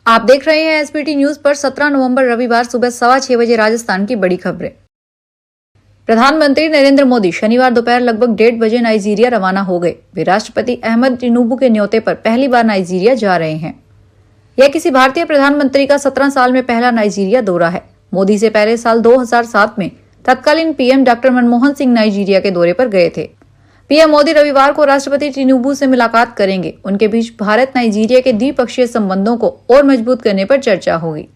आप देख रहे हैं एसपीटी न्यूज पर 17 नवंबर रविवार सुबह 6:15 बजे राजस्थान की बड़ी खबरें। प्रधानमंत्री नरेंद्र मोदी शनिवार दोपहर लगभग 1:30 बजे नाइजीरिया रवाना हो गए। वे राष्ट्रपति अहमद तिनुबू के न्योते पर पहली बार नाइजीरिया जा रहे हैं। यह किसी भारतीय प्रधानमंत्री का 17 साल में पहला नाइजीरिया दौरा है। मोदी से पहले साल 2007 में तत्कालीन PM doctor Manmohan Singh Nigeria के दौरे पर गए थे। पीएम मोदी रविवार को राष्ट्रपति तिनुबू से मुलाकात करेंगे। उनके बीच भारत नाइजीरिया के द्विपक्षीय संबंधों को और मजबूत करने पर चर्चा होगी।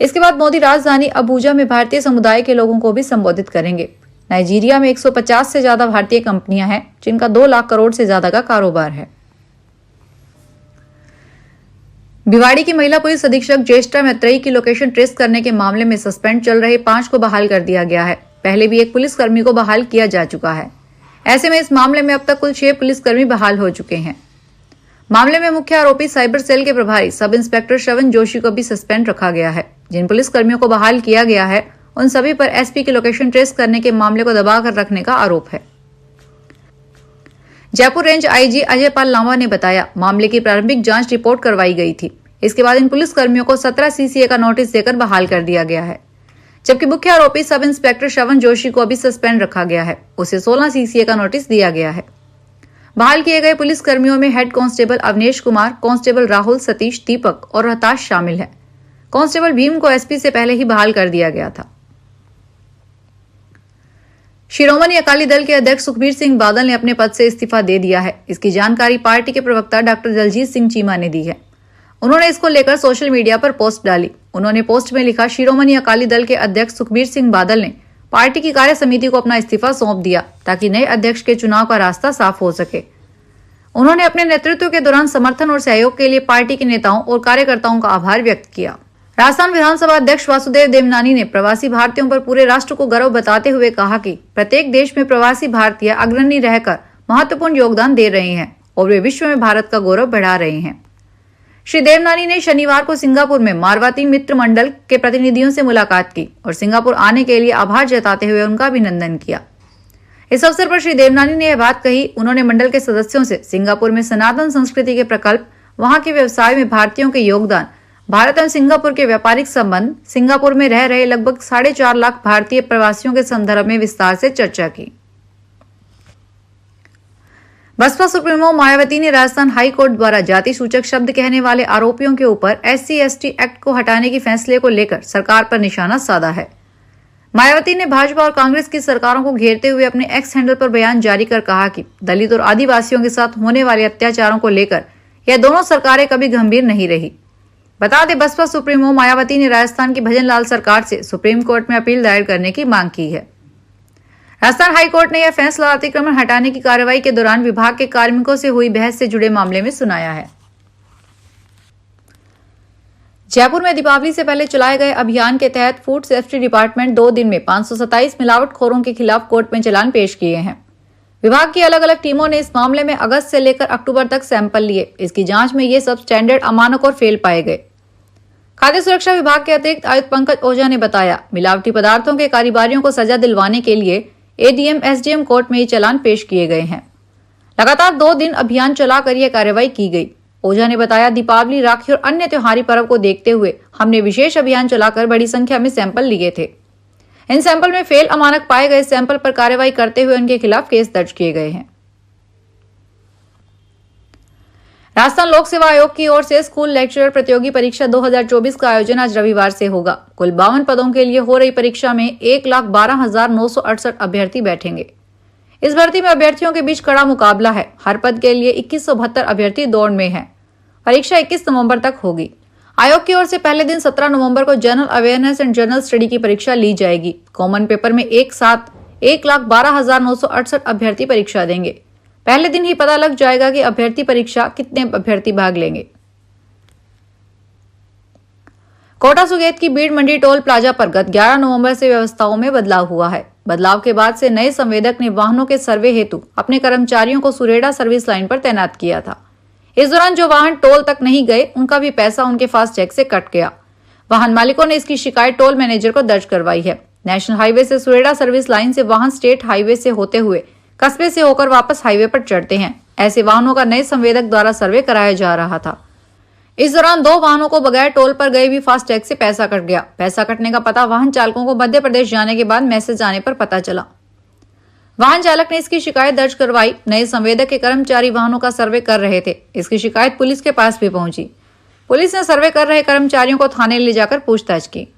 इसके बाद मोदी राजधानी अबुजा में भारतीय समुदाय के लोगों को भी संबोधित करेंगे। नाइजीरिया में 150 से ज्यादा भारतीय कंपनियां हैं, जिनका 2 लाख करोड़ से ज्यादा का कारोबार है। भिवाड़ी की महिला पुलिस अधीक्षक ज्येष्ठा मैत्रेयी की लोकेशन ट्रेस करने के मामले में सस्पेंड चल रहे 5 को बहाल कर दिया गया है। पहले भी एक पुलिसकर्मी को बहाल किया जा चुका है। ऐसे में इस मामले में अब तक कुल 6 पुलिसकर्मी बहाल हो चुके हैं। मामले में मुख्य आरोपी साइबर सेल के प्रभारी सब इंस्पेक्टर श्रवण जोशी को भी सस्पेंड रखा गया है। जिन पुलिसकर्मियों को बहाल किया गया है, उन सभी पर एसपी की लोकेशन ट्रेस करने के मामले को दबाकर रखने का आरोप है। जयपुर रेंज आईजी अजय पाल लांबा ने बताया, मामले की प्रारंभिक जांच रिपोर्ट करवाई गई थी। इसके बाद इन पुलिसकर्मियों को 17 सीसीए का नोटिस देकर बहाल कर दिया गया है, जबकि मुख्य आरोपी सब इंस्पेक्टर श्रवण जोशी को अभी सस्पेंड रखा गया है। उसे 16 सीसीए का नोटिस दिया गया है। बहाल किए गए पुलिसकर्मियों में head constable Avnesh Kumar, constable Rahul, Satish, Deepak और हताश शामिल है। कांस्टेबल भीम को एसपी से पहले ही बहाल कर दिया गया था। शिरोमणि अकाली दल के अध्यक्ष सुखबीर सिंह बादल ने अपने पद से इस्तीफा दे दिया है। इसकी जानकारी पार्टी के प्रवक्ता डॉक्टर दलजीत सिंह चीमा ने दी है। उन्होंने इसको लेकर सोशल मीडिया पर पोस्ट डाली। उन्होंने पोस्ट में लिखा, शिरोमणि अकाली दल के अध्यक्ष सुखबीर सिंह बादल ने पार्टी की कार्य समिति को अपना इस्तीफा सौंप दिया ताकि नए अध्यक्ष के चुनाव का रास्ता साफ हो सके। उन्होंने अपने नेतृत्व के दौरान समर्थन और सहयोग के लिए पार्टी के नेताओं और कार्यकर्ताओं का आभार व्यक्त किया। राजस्थान विधानसभा अध्यक्ष वासुदेव देवनानी ने प्रवासी भारतीयों पर पूरे राष्ट्र को गर्व बताते हुए कहा कि प्रत्येक देश में प्रवासी भारतीय अग्रणी रहकर महत्वपूर्ण योगदान दे रहे हैं और वे विश्व में भारत का गौरव बढ़ा रहे हैं। श्री देवनानी ने शनिवार को सिंगापुर में मारवाती मित्र मंडल के प्रतिनिधियों से मुलाकात की और सिंगापुर आने के लिए आभार जताते हुए उनका अभिनंदन किया। इस अवसर पर श्री देवनानी ने यह बात कही। उन्होंने मंडल के सदस्यों से सिंगापुर में सनातन संस्कृति के प्रकल्प, वहां के व्यवसाय में भारतीयों के योगदान, भारत और सिंगापुर के व्यापारिक संबंध, सिंगापुर में रह रहे लगभग 4.5 लाख भारतीय प्रवासियों के संदर्भ में विस्तार से चर्चा की। बसपा सुप्रीमो मायावती ने राजस्थान हाई कोर्ट द्वारा जाति सूचक शब्द कहने वाले आरोपियों के ऊपर SC/ST एक्ट को हटाने के फैसले को लेकर सरकार पर निशाना साधा है। मायावती ने भाजपा और कांग्रेस की सरकारों को घेरते हुए अपने एक्स हैंडल पर बयान जारी कर कहा कि दलित और आदिवासियों के साथ होने वाले अत्याचारों को लेकर यह दोनों सरकारें कभी गंभीर नहीं रही। बता दें, बसपा सुप्रीमो मायावती ने राजस्थान की भजन लाल सरकार से सुप्रीम कोर्ट में अपील दायर करने की मांग की है। राजस्थान हाईकोर्ट ने यह फैसला अतिक्रमण हटाने की कार्रवाई के दौरान विभाग के कार्मिकों से हुई बहस से जुड़े मामले में सुनाया है। जयपुर में दीपावली से पहले चलाए गए अभियान के तहत फूड सेफ्टी डिपार्टमेंट 2 दिन में 527 मिलावटखोरों के खिलाफ कोर्ट में चालान पेश किए हैं। विभाग की अलग अलग टीमों ने इस मामले में अगस्त से लेकर अक्टूबर तक सैंपल लिए। इसकी जांच में ये सब स्टैंडर्ड अमानक और फेल पाए गए। खाद्य सुरक्षा विभाग के अतिरिक्त आयुक्त पंकज ओझा ने बताया, मिलावटी पदार्थों के कारोबारियों को सजा दिलवाने के लिए ADM SDM कोर्ट में ये चालान पेश किए गए हैं। लगातार 2 दिन अभियान चलाकर यह कार्रवाई की गई। ओझा ने बताया, दीपावली, राखी और अन्य त्योहारी पर्व को देखते हुए हमने विशेष अभियान चलाकर बड़ी संख्या में सैंपल लिए थे। इन सैंपल में फेल अमानक पाए गए सैंपल पर कार्रवाई करते हुए उनके खिलाफ केस दर्ज किए गए हैं। राजस्थान लोक सेवा आयोग की ओर से स्कूल लेक्चरर प्रतियोगी परीक्षा 2024 का आयोजन आज रविवार से होगा। कुल 52 पदों के लिए हो रही परीक्षा में 1,12,968 अभ्यर्थी बैठेंगे। इस भर्ती में अभ्यर्थियों के बीच कड़ा मुकाबला है। हर पद के लिए 2172 अभ्यर्थी दौड़ में हैं। परीक्षा 21 नवंबर तक होगी। आयोग की ओर से पहले दिन 17 नवंबर को general awareness and general study की परीक्षा ली जाएगी। कॉमन पेपर में एक साथ 1,12,968 अभ्यर्थी परीक्षा देंगे। पहले दिन ही पता लग जाएगा कि अभ्यर्थी परीक्षा कितने अभ्यर्थी भाग लेंगे। कोटा सुगेत की बीड़ मंडी टोल प्लाजा पर गत 11 नवंबर से व्यवस्थाओं में बदलाव हुआ है। बदलाव के बाद से नए संवेदक ने वाहनों के सर्वे हेतु अपने कर्मचारियों को सुरेडा सर्विस लाइन पर तैनात किया था। इस दौरान जो वाहन टोल तक नहीं गए, उनका भी पैसा उनके फास्टैग से कट गया। वाहन मालिकों ने इसकी शिकायत टोल मैनेजर को दर्ज करवाई है। नेशनल हाईवे से सुरेडा सर्विस लाइन से वाहन स्टेट हाईवे से होते हुए कस्बे से होकर वापस हाईवे पर चढ़ते हैं। ऐसे वाहनों का नए संवेदक द्वारा सर्वे कराया जा रहा था। इस दौरान 2 वाहनों को बगैर टोल पर गए भी फास्टैग से पैसा कट गया। पैसा कटने का पता वाहन चालकों को मध्य प्रदेश जाने के बाद मैसेज आने पर पता चला। वाहन चालक ने इसकी शिकायत दर्ज करवाई। नए संवेदक के कर्मचारी वाहनों का सर्वे कर रहे थे। इसकी शिकायत पुलिस के पास भी पहुंची। पुलिस ने सर्वे कर रहे कर्मचारियों को थाने ले जाकर पूछताछ की।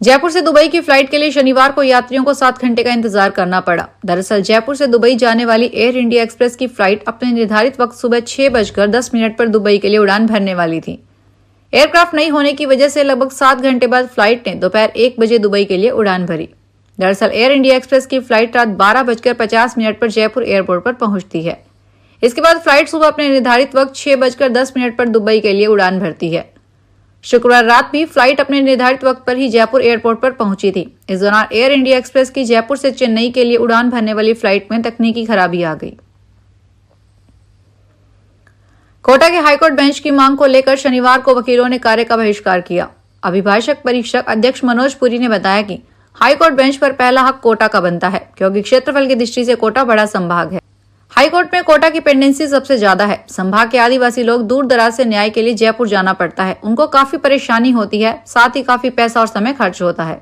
जयपुर से दुबई की फ्लाइट के लिए शनिवार को यात्रियों को 7 घंटे का इंतजार करना पड़ा। दरअसल जयपुर से दुबई जाने वाली एयर इंडिया एक्सप्रेस की फ्लाइट अपने निर्धारित वक्त सुबह 6:10 पर दुबई के लिए उड़ान भरने वाली थी। एयरक्राफ्ट नहीं होने की वजह से लगभग 7 घंटे बाद फ्लाइट ने दोपहर 1 बजे दुबई के लिए उड़ान भरी। दरअसल एयर इंडिया एक्सप्रेस की फ्लाइट रात 12:50 पर जयपुर एयरपोर्ट पर पहुंचती है। इसके बाद फ्लाइट सुबह अपने निर्धारित वक्त 6:10 पर दुबई के लिए उड़ान भरती है। शुक्रवार रात भी फ्लाइट अपने निर्धारित वक्त पर ही जयपुर एयरपोर्ट पर पहुंची थी। इस दौरान एयर इंडिया एक्सप्रेस की जयपुर से चेन्नई के लिए उड़ान भरने वाली फ्लाइट में तकनीकी खराबी आ गई। कोटा के हाईकोर्ट बेंच की मांग को लेकर शनिवार को वकीलों ने कार्य का बहिष्कार किया। अभिभाषक परीक्षक अध्यक्ष मनोज पुरी ने बताया कि हाईकोर्ट बेंच पर पहला हक कोटा का बनता है, क्योंकि क्षेत्रफल की दृष्टि से कोटा बड़ा संभाग है। हाईकोर्ट में कोटा की पेंडेंसी सबसे ज्यादा है। संभाग के आदिवासी लोग दूर दराज से न्याय के लिए जयपुर जाना पड़ता है। उनको काफी परेशानी होती है, साथ ही काफी पैसा और समय खर्च होता है।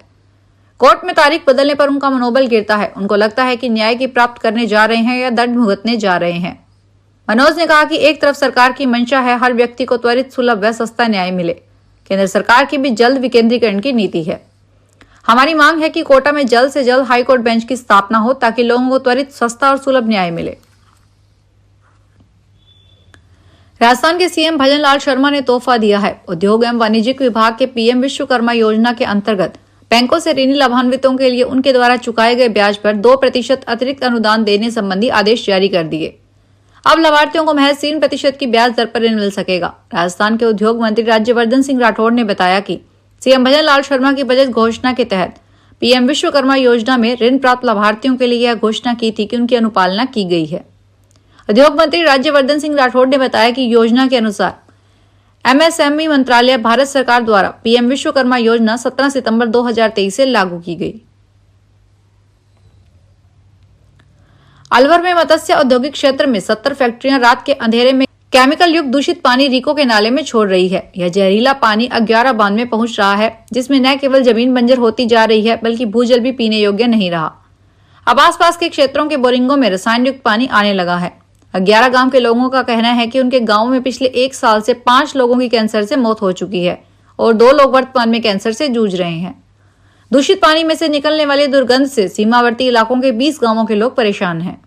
कोर्ट में तारीख बदलने पर उनका मनोबल गिरता है। उनको लगता है कि न्याय की प्राप्त करने जा रहे हैं या दंड भुगतने जा रहे हैं। मनोज ने कहा कि एक तरफ सरकार की मंशा है हर व्यक्ति को त्वरित, सुलभ व सस्ता न्याय मिले। केंद्र सरकार की भी जल्द विकेंद्रीकरण की नीति है। हमारी मांग है कि कोटा में जल्द से जल्द हाईकोर्ट बेंच की स्थापना हो ताकि लोगों को त्वरित, सस्ता और सुलभ न्याय मिले। राजस्थान के सीएम भजन लाल शर्मा ने तोहफा दिया है। उद्योग एवं वाणिज्यिक विभाग के पीएम विश्वकर्मा योजना के अंतर्गत बैंकों से ऋणी लाभान्वितों के लिए उनके द्वारा चुकाए गए ब्याज पर 2% अतिरिक्त अनुदान देने संबंधी आदेश जारी कर दिए। अब लाभार्थियों को महज 3% की ब्याज दर पर ऋण मिल सकेगा। राजस्थान के उद्योग मंत्री राज्यवर्धन सिंह राठौड़ ने बताया कि सीएम भजन लाल शर्मा की बजट घोषणा के तहत पीएम विश्वकर्मा योजना में ऋण प्राप्त लाभार्थियों के लिए यह घोषणा की थी कि उनकी अनुपालना की गई है। उद्योग मंत्री राज्यवर्धन सिंह राठौड़ ने बताया कि योजना के अनुसार एमएसएमई मंत्रालय भारत सरकार द्वारा पीएम विश्वकर्मा योजना 17 सितंबर 2023 से लागू की गई। अलवर में मत्स्य औद्योगिक क्षेत्र में 70 फैक्ट्रियां रात के अंधेरे में केमिकल युक्त दूषित पानी रीको के नाले में छोड़ रही है। यह जहरीला पानी अग्यारा बांध में पहुंच रहा है, जिसमें न केवल जमीन बंजर होती जा रही है बल्कि भूजल भी पीने योग्य नहीं रहा। अब आसपास के क्षेत्रों के बोरिंगों में रसायन युक्त पानी आने लगा है। अग्यारा गांव के लोगों का कहना है कि उनके गांव में पिछले 1 साल से 5 लोगों की कैंसर से मौत हो चुकी है और 2 लोग वर्तमान में कैंसर से जूझ रहे हैं। दूषित पानी में से निकलने वाली दुर्गंध से सीमावर्ती इलाकों के 20 गांवों के लोग परेशान हैं।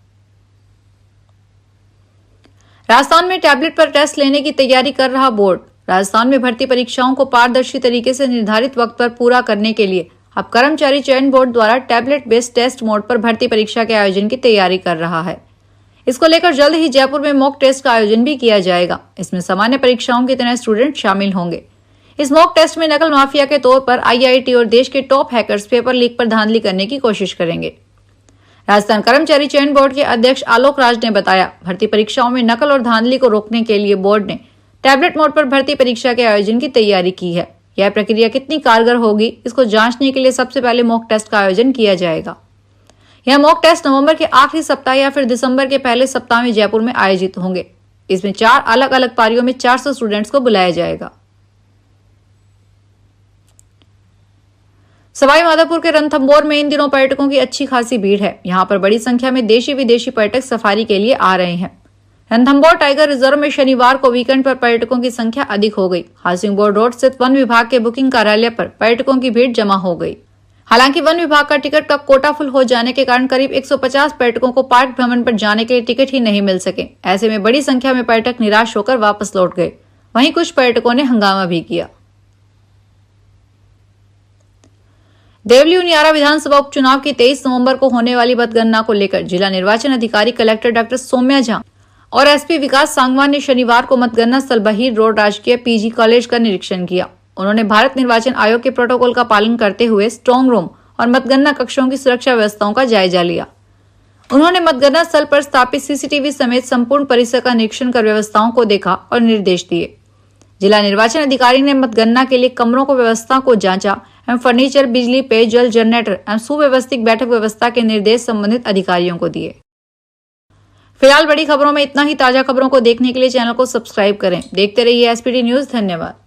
राजस्थान में टैबलेट पर टेस्ट लेने की तैयारी कर रहा बोर्ड। राजस्थान में भर्ती परीक्षाओं को पारदर्शी तरीके से निर्धारित वक्त पर पूरा करने के लिए अब कर्मचारी चयन बोर्ड द्वारा टैबलेट बेस्ड टेस्ट मोड पर भर्ती परीक्षा के आयोजन की तैयारी कर रहा है। इसको लेकर जल्द ही जयपुर में मॉक टेस्ट का आयोजन भी किया जाएगा। इसमें सामान्य परीक्षाओं की तरह स्टूडेंट शामिल होंगे। इस मॉक टेस्ट में नकल माफिया के तौर पर आईआईटी और देश के टॉप हैकर्स पेपर लीक पर धांधली करने की कोशिश करेंगे। राजस्थान कर्मचारी चयन बोर्ड के अध्यक्ष आलोक राज ने बताया, भर्ती परीक्षाओं में नकल और धांधली को रोकने के लिए बोर्ड ने टैबलेट मोड पर भर्ती परीक्षा के आयोजन की तैयारी की है। यह प्रक्रिया कितनी कारगर होगी, इसको जांचने के लिए सबसे पहले मॉक टेस्ट का आयोजन किया जाएगा। यह मॉक टेस्ट नवंबर के आखिरी सप्ताह या फिर दिसंबर के पहले सप्ताह में जयपुर में आयोजित होंगे। इसमें 4 अलग अलग पारियों में 400 स्टूडेंट्स को बुलाया जाएगा। सवाई माधोपुर के रणथंभौर में इन दिनों पर्यटकों की अच्छी खासी भीड़ है। यहाँ पर बड़ी संख्या में देशी विदेशी पर्यटक सफारी के लिए आ रहे हैं। रणथंभौर टाइगर रिजर्व में शनिवार को वीकेंड पर पर्यटकों की संख्या अधिक हो गई। हाउसिंग बोर्ड रोड स्थित वन विभाग के बुकिंग कार्यालय पर पर्यटकों की भीड़ जमा हो गई। हालांकि वन विभाग का टिकट का कोटा फुल हो जाने के कारण करीब 150 पर्यटकों को पार्क भ्रमण पर जाने के लिए टिकट ही नहीं मिल सके। ऐसे में बड़ी संख्या में पर्यटक निराश होकर वापस लौट गए। वहीं कुछ पर्यटकों ने हंगामा भी किया। देवली उनियारा विधानसभा उपचुनाव की 23 नवंबर को होने वाली मतगणना को लेकर जिला निर्वाचन अधिकारी कलेक्टर डॉक्टर सौम्या झा और एसपी विकास सांगवान ने शनिवार को मतगणना स्थल बहीर रोड राजकीय पीजी कॉलेज का निरीक्षण किया। उन्होंने भारत निर्वाचन आयोग के प्रोटोकॉल का पालन करते हुए स्ट्रांग रूम और मतगणना कक्षों की सुरक्षा व्यवस्थाओं का जायजा लिया। उन्होंने मतगणना स्थल पर स्थापित सीसीटीवी समेत संपूर्ण परिसर का निरीक्षण कर व्यवस्थाओं को देखा और निर्देश दिए। जिला निर्वाचन अधिकारी ने मतगणना के लिए कमरों को व्यवस्था को जांचा एवं फर्नीचर, बिजली, पेयजल, जनरेटर एवं सुव्यवस्थित बैठक व्यवस्था के निर्देश संबंधित अधिकारियों को दिए। फिलहाल बड़ी खबरों में इतना ही। ताजा खबरों को देखने के लिए चैनल को सब्सक्राइब करें। देखते रहिए एसपीडी न्यूज। धन्यवाद।